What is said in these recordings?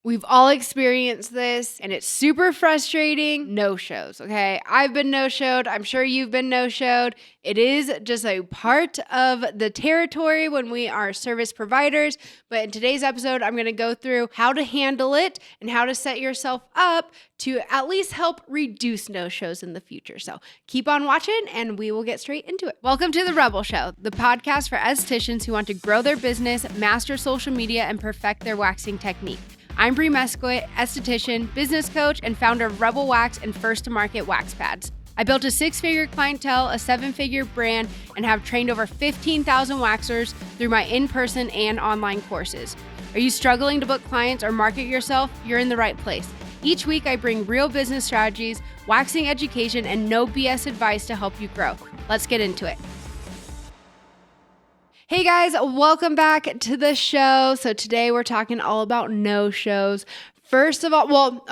We've all experienced this, and it's super frustrating. No-shows, okay? I've been no-showed. I'm sure you've been no-showed. It is just a part of the territory when we are service providers. But in today's episode, I'm going to go through how to handle it and how to set yourself up to at least help reduce no-shows in the future. So keep on watching, and we will get straight into it. Welcome to The Rebel Show, the podcast for estheticians who want to grow their business, master social media, and perfect their waxing technique. I'm Bree Mesquit, esthetician, business coach, and founder of Rebel Wax and first-to-market wax pads. I built a 6-figure clientele, a 7-figure brand, and have trained over 15,000 waxers through my in-person and online courses. Are you struggling to book clients or market yourself? You're in the right place. Each week, I bring real business strategies, waxing education, and no BS advice to help you grow. Let's get into it. Hey guys, welcome back to the show. So today we're talking all about no-shows. First of all,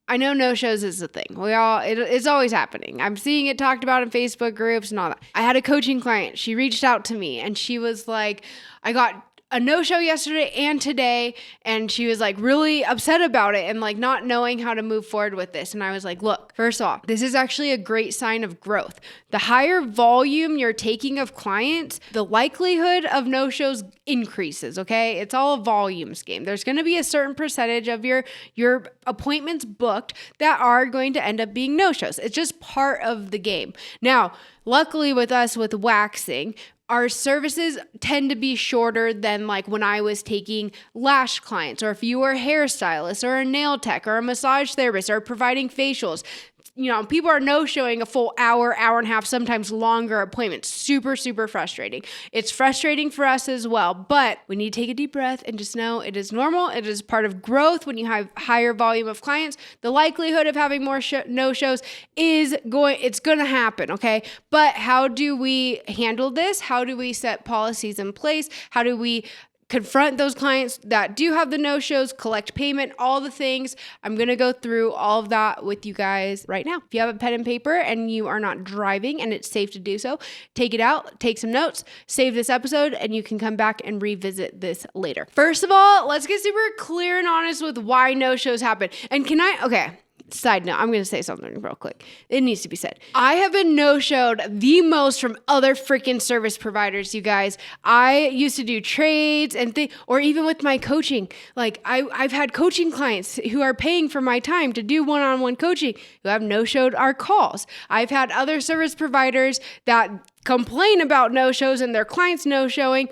I know no-shows is a thing. It's always happening. I'm seeing it talked about in Facebook groups and all that. I had a coaching client. She reached out to me and she was like, I got a no-show yesterday and today, and she was like really upset about it and like not knowing how to move forward with this. And I was like, look, first of all, this is actually a great sign of growth. The higher volume you're taking of clients, the likelihood of no-shows increases, okay? It's all a volumes game. There's going to be a certain percentage of your appointments booked that are going to end up being no-shows. It's just part of the game. Now, luckily with us with waxing, our services tend to be shorter than like when I was taking lash clients, or if you were a hairstylist or a nail tech or a massage therapist or providing facials. You know, people are no-showing a full hour and a half, sometimes longer appointments. Super, super frustrating. It's frustrating for us as well, but we need to take a deep breath and just know it is normal. It is part of growth. When you have higher volume of clients, the likelihood of having more no-shows it's going to happen, okay? But how do we handle this? How do we set policies in place? How do we confront those clients that do have the no-shows, collect payment, all the things? I'm going to go through all of that with you guys right now. If you have a pen and paper and you are not driving and it's safe to do so, take it out, take some notes, save this episode, and you can come back and revisit this later. First of all, let's get super clear and honest with why no-shows happen. And side note, I'm going to say something real quick. It needs to be said. I have been no-showed the most from other freaking service providers, you guys. I used to do trades or even with my coaching. Like I've had coaching clients who are paying for my time to do one-on-one coaching who have no-showed our calls. I've had other service providers that complain about no-shows and their clients no-showing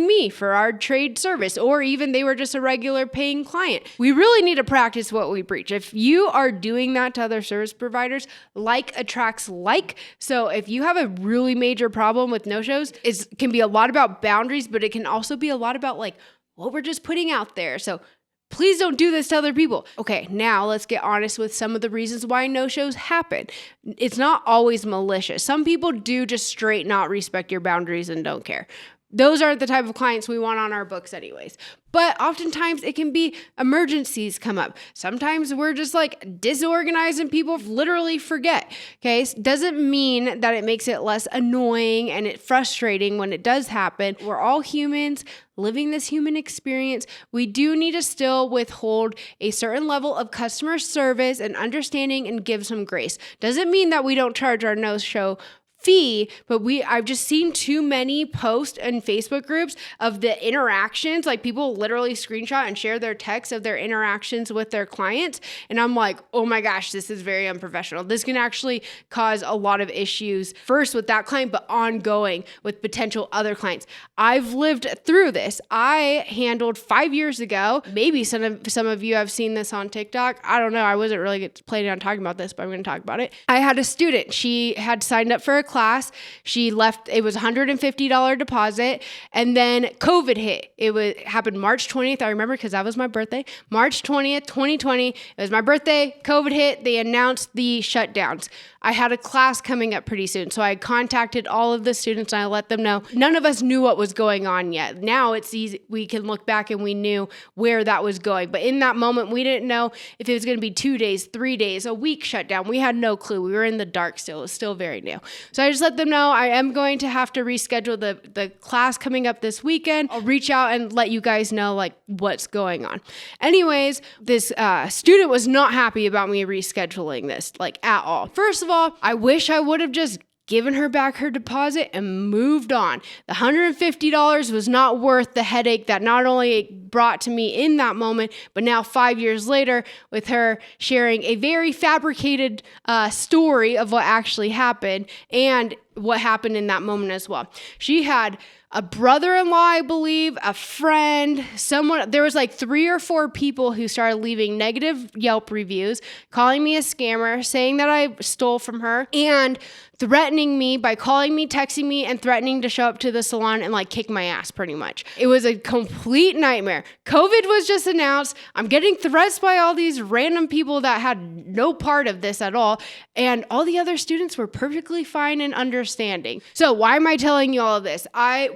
me for our trade service, or even they were just a regular paying client. We really need to practice what we preach. If you are doing that to other service providers, like attracts like. So if you have a really major problem with no-shows, it can be a lot about boundaries, but it can also be a lot about like what we're just putting out there. So please don't do this to other people. Okay, now let's get honest with some of the reasons why no-shows happen. It's not always malicious. Some people do just straight not respect your boundaries and don't care. Those aren't the type of clients we want on our books anyways. But oftentimes it can be emergencies come up. Sometimes we're just like disorganized and people literally forget. Okay, doesn't mean that it makes it less annoying and it frustrating when it does happen. We're all humans living this human experience. We do need to still withhold a certain level of customer service and understanding and give some grace. Doesn't mean that we don't charge our no-show fee, but I've just seen too many posts in Facebook groups of the interactions, like people literally screenshot and share their texts of their interactions with their clients. And I'm like, oh my gosh, this is very unprofessional. This can actually cause a lot of issues, first with that client, but ongoing with potential other clients. I've lived through this. I handled 5 years ago, maybe some of you have seen this on TikTok. I don't know. I wasn't really planning on talking about this, but I'm going to talk about it. I had a student. She had signed up for a class. She left, it was $150 deposit, and then COVID hit. It happened March 20th. I remember because that was my birthday. March 20th, 2020. It was my birthday. COVID hit. They announced the shutdowns. I had a class coming up pretty soon. So I contacted all of the students and I let them know. None of us knew what was going on yet. Now it's easy. We can look back and we knew where that was going. But in that moment, we didn't know if it was going to be 2 days, 3 days, a week shutdown. We had no clue. We were in the dark still. It was still very new. So So I just let them know I am going to have to reschedule the class coming up this weekend. I'll reach out and let you guys know like what's going on. Anyways, this student was not happy about me rescheduling this like at all. First of all, I wish I would have just given her back her deposit and moved on. The $150 was not worth the headache that not only it brought to me in that moment, but now 5 years later with her sharing a very fabricated story of what actually happened and what happened in that moment as well. She had a brother-in-law, I believe, a friend, someone, there was like 3 or 4 people who started leaving negative Yelp reviews, calling me a scammer, saying that I stole from her, and threatening me by calling me, texting me, and threatening to show up to the salon and like kick my ass pretty much. It was a complete nightmare. COVID was just announced. I'm getting threats by all these random people that had no part of this at all. And all the other students were perfectly fine and understanding. So why am I telling you all of this?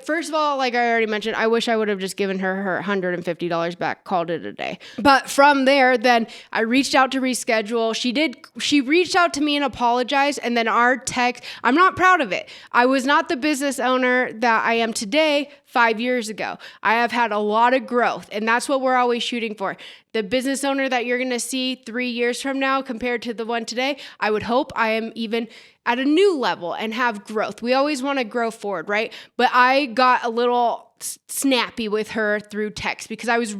First of all, like I already mentioned, I wish I would have just given her $150 back, called it a day. But from there, then I reached out to reschedule. She reached out to me and apologized. And then our text, I'm not proud of it. I was not the business owner that I am today 5 years ago. I have had a lot of growth, and that's what we're always shooting for. The business owner that you're going to see 3 years from now compared to the one today, I would hope I am even at a new level and have growth. We always want to grow forward, right? But I got a little snappy with her through text because I was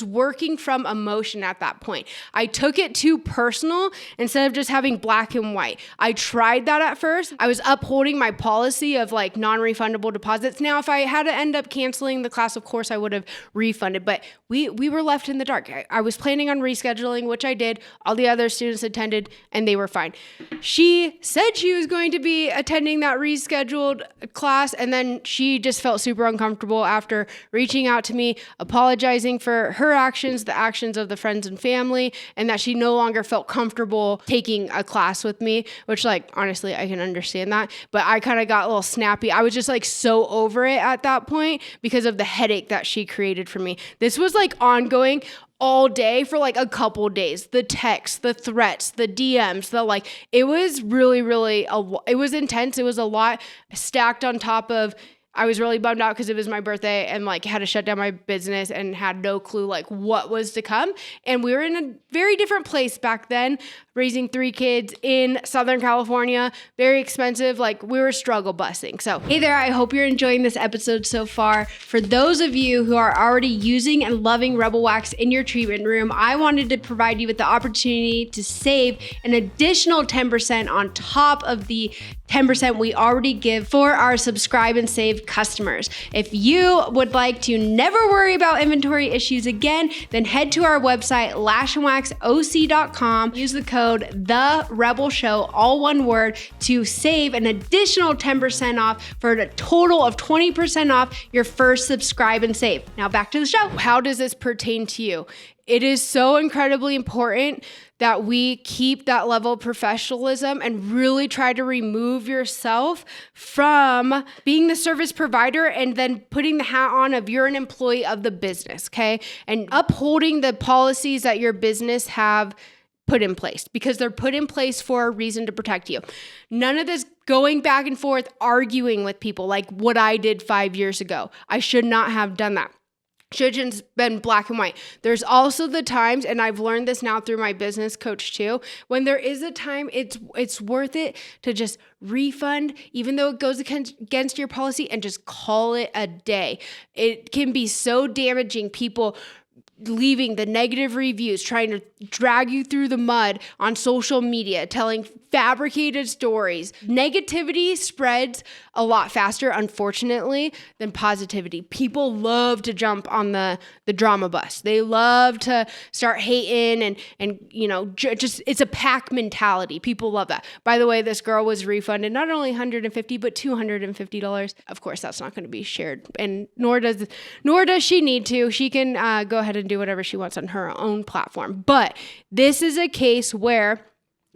working from emotion at that point. I took it too personal instead of just having black and white. I tried that at first. I was upholding my policy of like non-refundable deposits. Now, if I had to end up canceling the class, of course I would have refunded, but we were left in the dark. I was planning on rescheduling, which I did. All the other students attended and they were fine. She said she was going to be attending that rescheduled class, and then she just felt super uncomfortable after reaching out to me, apologizing for her actions, the actions of the friends and family, and that she no longer felt comfortable taking a class with me, which like, honestly, I can understand that. But I kind of got a little snappy. I was just like so over it at that point because of the headache that she created for me. This was like ongoing all day for like a couple days. The texts, the threats, the DMs, it was really, it was intense. It was a lot stacked on top of, I was really bummed out because it was my birthday and like had to shut down my business and had no clue like what was to come. And we were in a very different place back then, raising 3 kids in Southern California, very expensive. Like we were struggle busing. So hey there, I hope you're enjoying this episode so far. For those of you who are already using and loving Rebel Wax in your treatment room, I wanted to provide you with the opportunity to save an additional 10% on top of the 10% we already give for our subscribe and save customers. If you would like to never worry about inventory issues again, then head to our website, lashandwaxoc.com. Use the code THEREBELSHOW, all one word, to save an additional 10% off for a total of 20% off your first subscribe and save. Now back to the show. How does this pertain to you? It is so incredibly important that we keep that level of professionalism and really try to remove yourself from being the service provider and then putting the hat on of you're an employee of the business, okay? And upholding the policies that your business have put in place because they're put in place for a reason to protect you. None of this going back and forth, arguing with people like what I did 5 years ago. I should not have done that. Should have been black and white. There's also the times, and I've learned this now through my business coach too, when there is a time it's worth it to just refund, even though it goes against your policy, and just call it a day. It can be so damaging. People leaving the negative reviews, trying to drag you through the mud on social media, telling fabricated stories. Negativity spreads a lot faster, unfortunately, than positivity. People love to jump on the drama bus. They love to start hating and just it's a pack mentality. People love that. By the way, this girl was refunded not only $150 but $250. Of course, that's not going to be shared, and nor does she need to. She can go ahead and do whatever she wants on her own platform. But this is a case where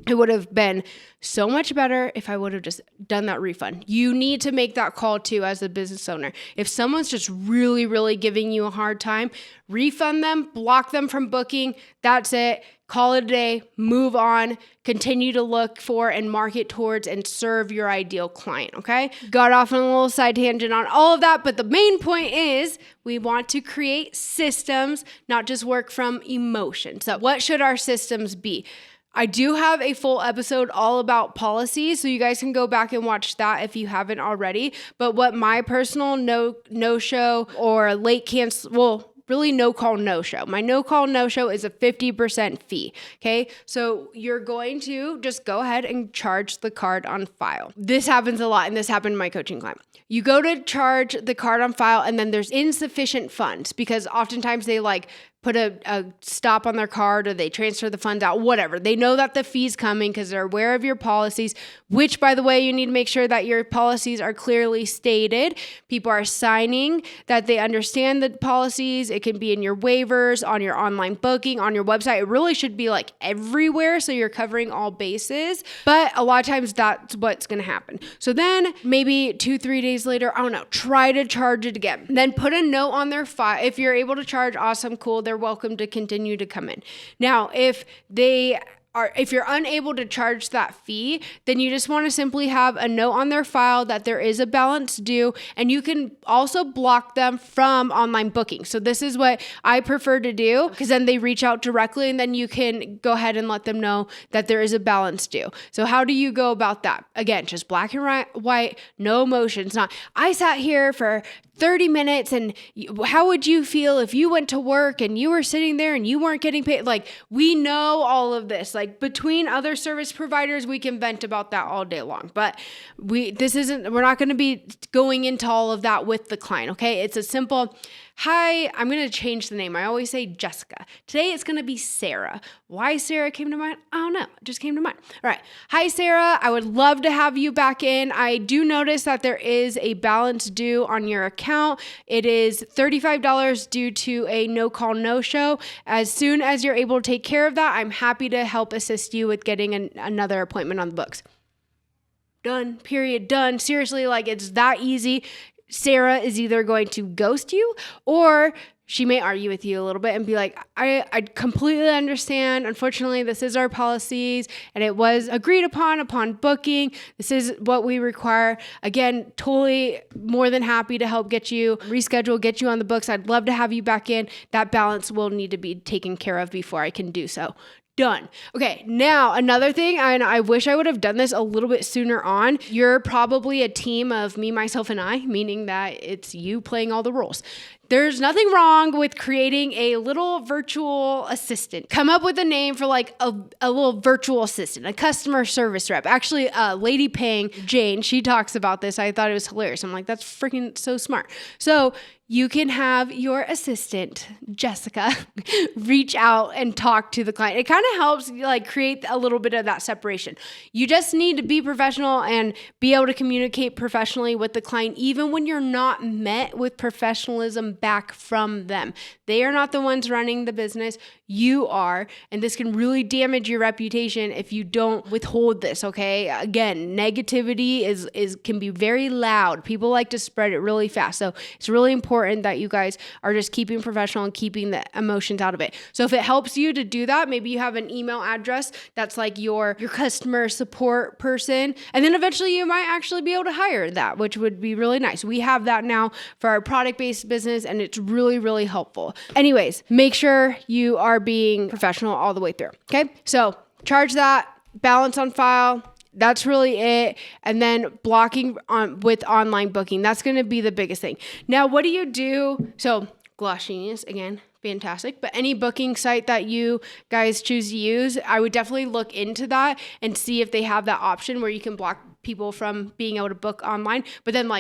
it would have been so much better if I would have just done that refund. You need to make that call too as a business owner. If someone's just really, really giving you a hard time, refund them, block them from booking. That's it. call it a day, move on, continue to look for and market towards and serve your ideal client, okay? Got off on a little side tangent on all of that, but the main point is we want to create systems, not just work from emotion. So what should our systems be? I do have a full episode all about policies, so you guys can go back and watch that if you haven't already. But what my personal no-show or late cancel, well, really no call, no show. My no call, no show is a 50% fee. Okay. So you're going to just go ahead and charge the card on file. This happens a lot, and this happened to my coaching client. You go to charge the card on file, and then there's insufficient funds because oftentimes they put a stop on their card or they transfer the funds out, whatever. They know that the fee's coming because they're aware of your policies, which, by the way, you need to make sure that your policies are clearly stated. People are signing that they understand the policies. It can be in your waivers, on your online booking, on your website. It really should be everywhere so you're covering all bases. But a lot of times that's what's going to happen. So then maybe 2-3 days later, I don't know, try to charge it again. Then put a note on their file. If you're able to charge, awesome, cool. They're welcome to continue to come in. Now, if you're unable to charge that fee, then you just want to simply have a note on their file that there is a balance due, and you can also block them from online booking. So this is what I prefer to do because then they reach out directly, and then you can go ahead and let them know that there is a balance due. So how do you go about that? Again, just black and white, no emotions. Not, I sat here for 30 minutes and how would you feel if you went to work and you were sitting there and you weren't getting paid? We know all of this. Between other service providers, we can vent about that all day long. But we're not going to be going into all of that with the client, okay? It's a simple, hi, I'm going to change the name. I always say Jessica. Today it's going to be Sarah. Why Sarah came to mind? I don't know. It just came to mind. All right. Hi, Sarah. I would love to have you back in. I do notice that there is a balance due on your account. It is $35 due to a no call, no show. As soon as you're able to take care of that, I'm happy to help assist you with getting another appointment on the books. Done. Period. Done. Seriously, it's that easy. Sarah is either going to ghost you or she may argue with you a little bit and be like, I completely understand. Unfortunately, this is our policies and it was agreed upon booking. This is what we require. Again, totally more than happy to help get you reschedule, get you on the books. I'd love to have you back in. That balance will need to be taken care of before I can do so. Done. Okay, now another thing, and I wish I would have done this a little bit sooner on. You're probably a team of me, myself, and I, meaning that it's you playing all the roles. There's nothing wrong with creating a little virtual assistant. Come up with a name for a little virtual assistant, a customer service rep. Actually, Lady Paying, Jane, she talks about this. I thought it was hilarious. I'm like, that's freaking so smart. So you can have your assistant, Jessica, reach out and talk to the client. It kind of helps create a little bit of that separation. You just need to be professional and be able to communicate professionally with the client, even when you're not met with professionalism back from them. They are not the ones running the business. You are, and this can really damage your reputation if you don't withhold this, okay? Again, negativity can be very loud. People like to spread it really fast. So it's really important that you guys are just keeping professional and keeping the emotions out of it. So if it helps you to do that, maybe you have an email address that's your customer support person, and then eventually you might actually be able to hire that, which would be really nice. We have that now for our product-based business, and it's really, really helpful. Anyways, make sure you are being professional all the way through. Okay. So charge that, balance on file. That's really it. And then blocking with online booking. That's going to be the biggest thing. Now, what do you do? So Gloss Genius, again, fantastic. But any booking site that you guys choose to use, I would definitely look into that and see if they have that option where you can block people from being able to book online, but then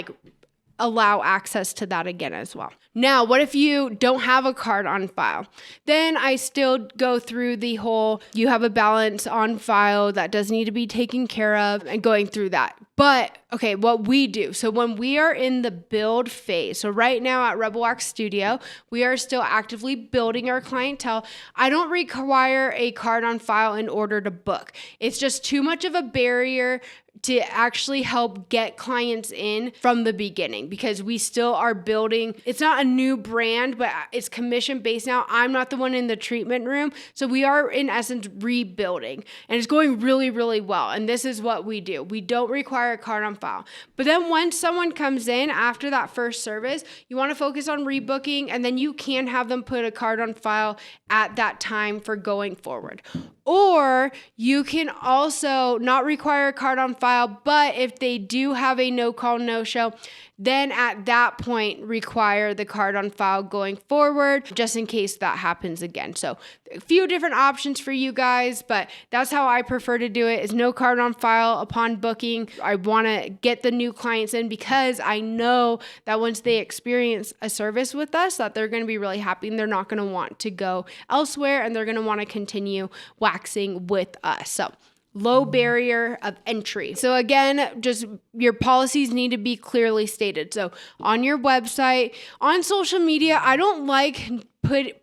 allow access to that again as well. Now, what if you don't have a card on file? Then I still go through the whole, you have a balance on file that does need to be taken care of and going through that. But okay, what we do, so when we are in the build phase, so right now at Rebel Wax Studio, we are still actively building our clientele. I don't require a card on file in order to book. It's just too much of a barrier to actually help get clients in from the beginning, because we still are building. It's not a new brand, but it's commission based now. I'm not the one in the treatment room. So we are in essence rebuilding, and it's going really, really well. And this is what we do. We don't require a card on file. But then once someone comes in after that first service, you want to focus on rebooking, and then you can have them put a card on file at that time for going forward. Or you can also not require a card on file, but if they do have a no call, no show, then at that point require the card on file going forward, just in case that happens again. So a few different options for you guys, but that's how I prefer to do it, is no card on file upon booking. I want to get the new clients in because I know that once they experience a service with us, that they're going to be really happy and they're not going to want to go elsewhere, and they're going to want to continue waxing with us. So low barrier of entry. So again, just your policies need to be clearly stated. So on your website, on social media, I don't like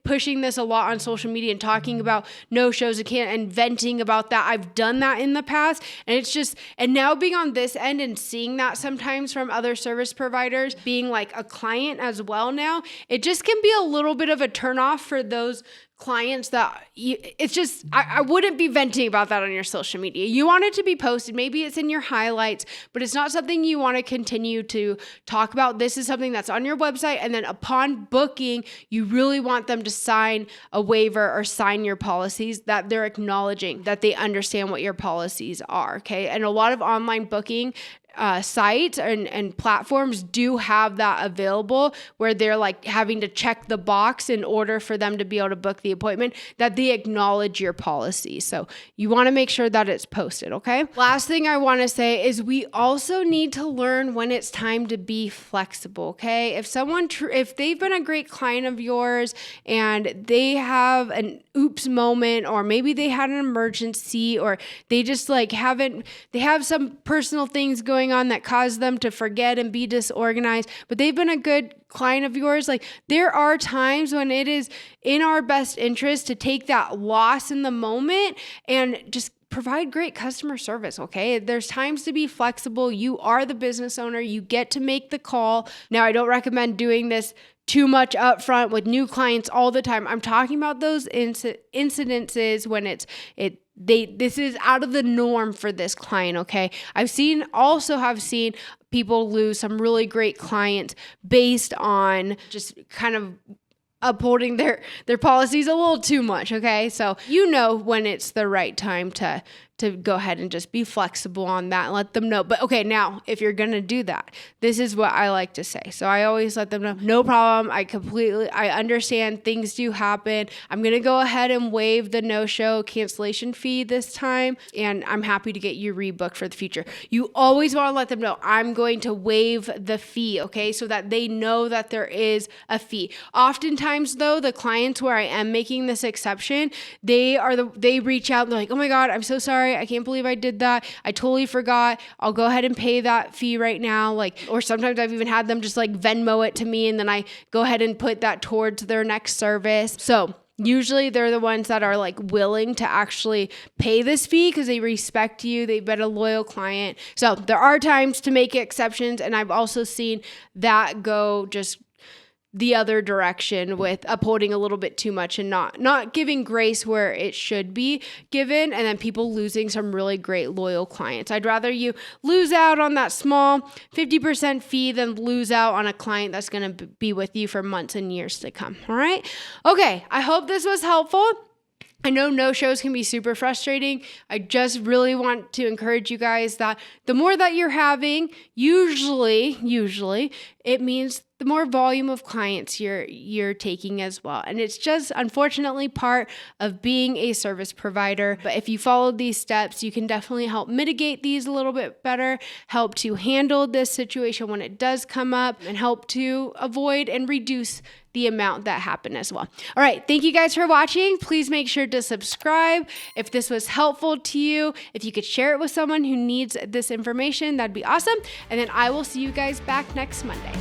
pushing this a lot on social media and talking about no shows and venting about that. I've done that in the past, and it's just, and now being on this end and seeing that sometimes from other service providers, being like a client as well now, it just can be a little bit of a turnoff for those clients that it's just, I wouldn't be venting about that on your social media. You want it to be posted. Maybe it's in your highlights, but it's not something you want to continue to talk about. This is something that's on your website. And then upon booking, you really want them to sign a waiver or sign your policies, that they're acknowledging that they understand what your policies are. Okay. And a lot of online booking sites and platforms do have that available, where they're like having to check the box in order for them to be able to book the appointment, that they acknowledge your policy. So you want to make sure that it's posted. Okay. Last thing I want to say is we also need to learn when it's time to be flexible. Okay. If they've been a great client of yours and they have an oops moment, or maybe they had an emergency, or they just they have some personal things going on that cause them to forget and be disorganized, but they've been a good client of yours, there are times when it is in our best interest to take that loss in the moment and just provide great customer service. Okay. There's times to be flexible. You are the business owner. You get to make the call. Now, I don't recommend doing this too much upfront with new clients all the time. I'm talking about those incidences when this is out of the norm for this client. Okay. Have seen people lose some really great clients based on just kind of upholding their policies a little too much. Okay. So when it's the right time to go ahead and just be flexible on that and let them know. But okay, now if you're going to do that, this is what I like to say. So I always let them know, no problem. I understand things do happen. I'm going to go ahead and waive the no-show cancellation fee this time, and I'm happy to get you rebooked for the future. You always want to let them know, I'm going to waive the fee, okay? So that they know that there is a fee. Oftentimes though, the clients where I am making this exception, they reach out and they're like, oh my God, I'm so sorry. I can't believe I did that. I totally forgot. I'll go ahead and pay that fee right now. Or sometimes I've even had them just Venmo it to me, and then I go ahead and put that towards their next service. So usually they're the ones that are willing to actually pay this fee because they respect you. They've been a loyal client. So there are times to make exceptions. And I've also seen that go just the other direction with upholding a little bit too much and not giving grace where it should be given, and then people losing some really great loyal clients. I'd rather you lose out on that small 50% fee than lose out on a client that's going to be with you for months and years to come. All right. Okay. I hope this was helpful. I know no-shows can be super frustrating. I just really want to encourage you guys that the more that you're having, usually it means the more volume of clients you're taking as well. And it's just unfortunately part of being a service provider. But if you follow these steps, you can definitely help mitigate these a little bit better, help to handle this situation when it does come up, and help to avoid and reduce the amount that happened as well. All right. Thank you guys for watching. Please make sure to subscribe. If this was helpful to you, if you could share it with someone who needs this information, that'd be awesome. And then I will see you guys back next Monday.